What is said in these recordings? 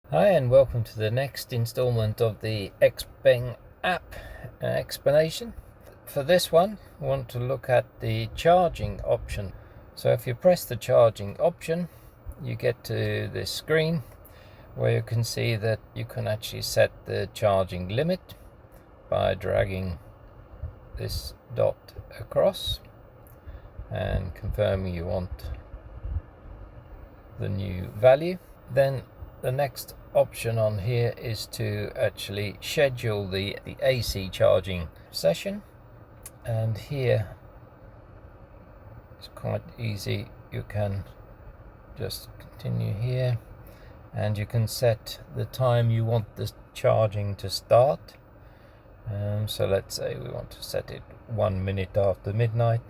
Hi and welcome to the next installment of the XPENG app explanation. For this one, I want to look at the charging option. So if you press the charging option, you get to this screen where you can see that you can actually set the charging limit by dragging this dot across and confirming you want the new value. Then the next option on here is to actually schedule the AC charging session, and here it's quite easy. You can just continue here and you can set the time you want the charging to start. So let's say we want to set it 1 minute after midnight,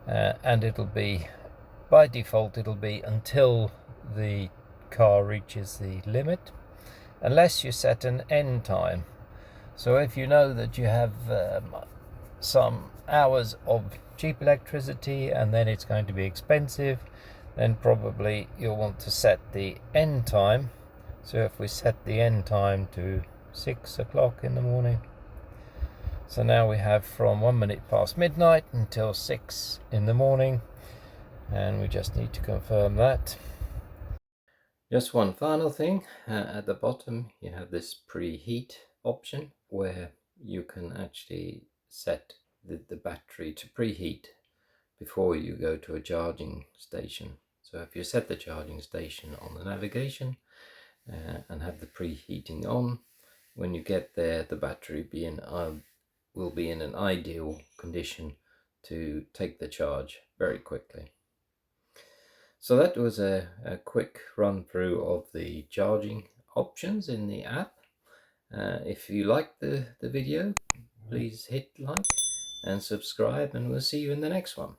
and it'll be, by default, it'll be until the car reaches the limit, unless you set an end time. So if you know that you have some hours of cheap electricity and then it's going to be expensive, then probably you'll want to set the end time. So if we set the end time to 6 o'clock in the morning, so now we have from 1 minute past midnight until 6 in the morning, and we just need to confirm that. Just one final thing, at the bottom you have this preheat option where you can actually set the battery to preheat before you go to a charging station. So if you set the charging station on the navigation and have the preheating on, when you get there the battery will be in an ideal condition to take the charge very quickly. So that was a quick run through of the charging options in the app. If you liked the video, please hit like and subscribe, and we'll see you in the next one.